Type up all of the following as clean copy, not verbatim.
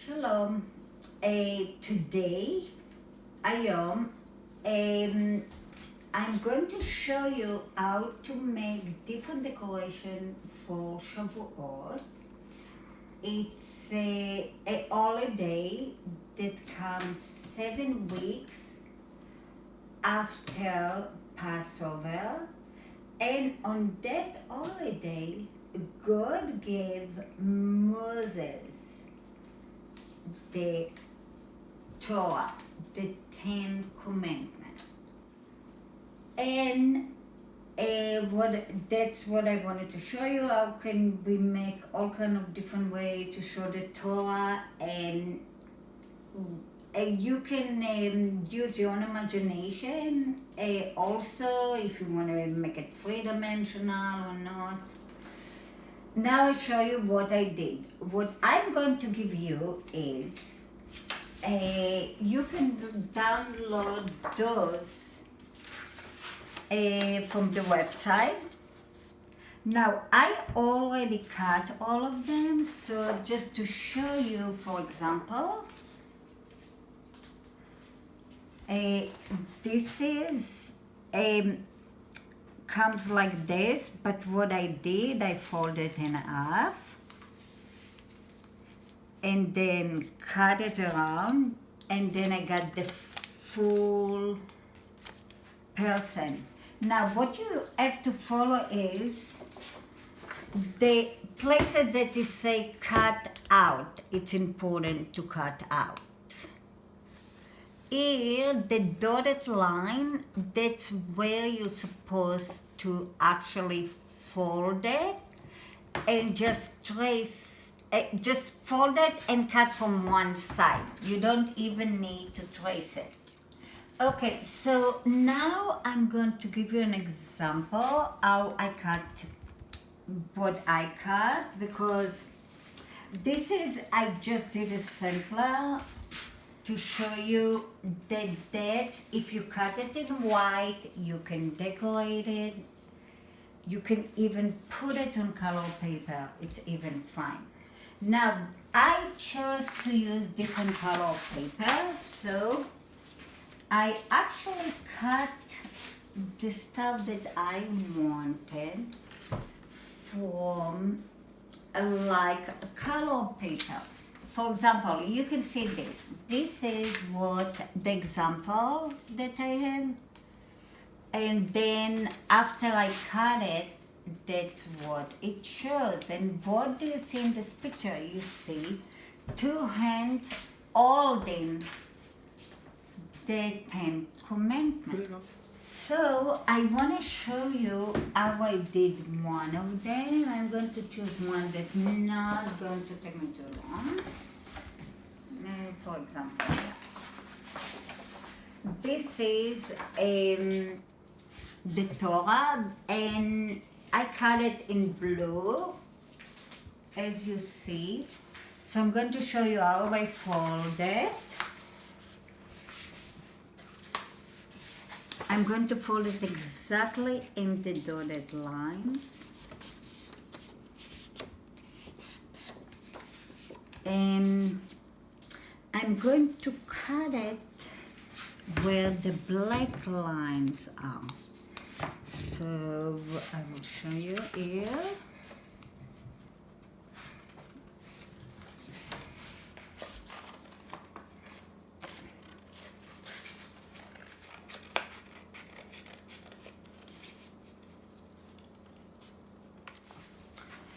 Shalom. Today, היום, I'm going to show you how to make different decoration for Shavuot. It's a holiday that comes 7 weeks after Passover, and on that holiday, God gave Moses the Torah, the 10 Commandments. And that's what I wanted to show you. How can we make all kind of different ways to show the Torah, and you can use your own imagination. Also, if you want to make it three-dimensional or not. Now I'll show you what I did. What I'm going to give you is, you can download those from the website. Now I already cut all of them, so just to show you, for example, this is comes like this, but what I did, I folded in half and then cut it around, and then I got the full person. Now what you have to follow is the places that it say cut out. It's important to cut out. Here, the dotted line, that's where you're supposed to actually fold it and just trace, just fold it and cut from one side. You don't even need to trace it. Okay, so now I'm going to give you an example how I cut what I cut, because this is, I just did a sampler to show you that if you cut it in white, you can decorate it. You can even put it on color paper. It's even fine. Now, I chose to use different color paper, so I actually cut the stuff that I wanted from like a color paper. For example, you can see this. This is what the example that I had. And then after I cut it, that's what it shows. And what do you see in this picture? You see two hands holding the 10 Commandments. So I want to show you how I did one of them. I'm going to choose one that's not going to take me too long. For example, this is the Torah, and I cut it in blue, as you see. So I'm going to show you how I fold it. I'm going to fold it exactly in the dotted lines. And I'm going to cut it where the black lines are. So I will show you here.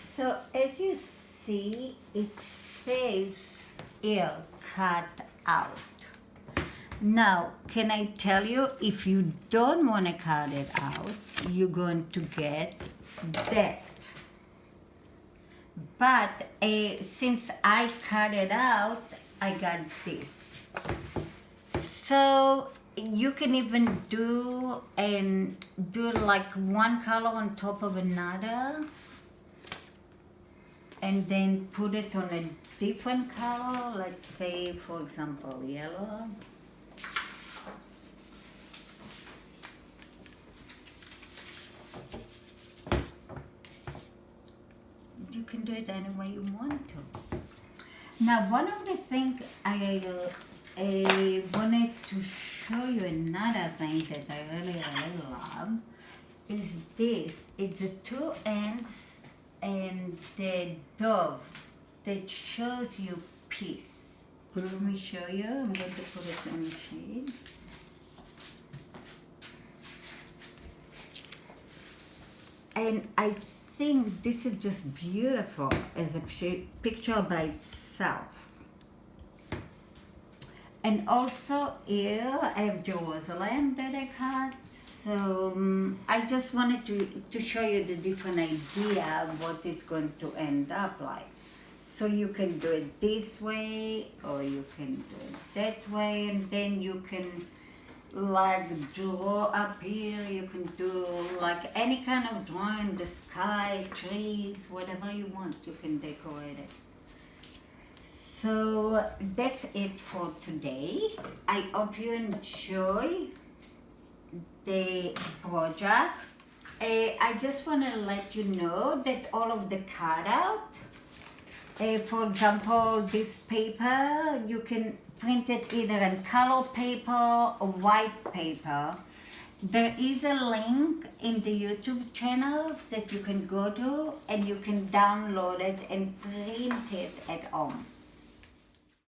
So as you see, it says here, cut out. Now, can I tell you, if you don't want to cut it out, you're going to get that. But since I cut it out, I got this. So you can even do like one color on top of another, and then put it on a different color, let's say, for example, yellow. You can do it any way you want to. Now, one of the things I wanted to show you, another thing that I really love is this. It's the two ends and the dove that shows you peace. Let me show you. I'm going to put it on the shade. And I think this is just beautiful as a picture by itself. And also here I have Jerusalem that I cut. So I just wanted to show you the different idea of what it's going to end up like. So you can do it this way, or you can do it that way, and then you can like draw up here. You can do like any kind of drawing, the sky, trees, whatever you want, you can decorate it. So that's it for today. I hope you enjoy the project. I just want to let you know that all of the cutout, for example, this paper, you can print it either in color paper or white paper. There is a link in the YouTube channels that you can go to and you can download it and print it at home.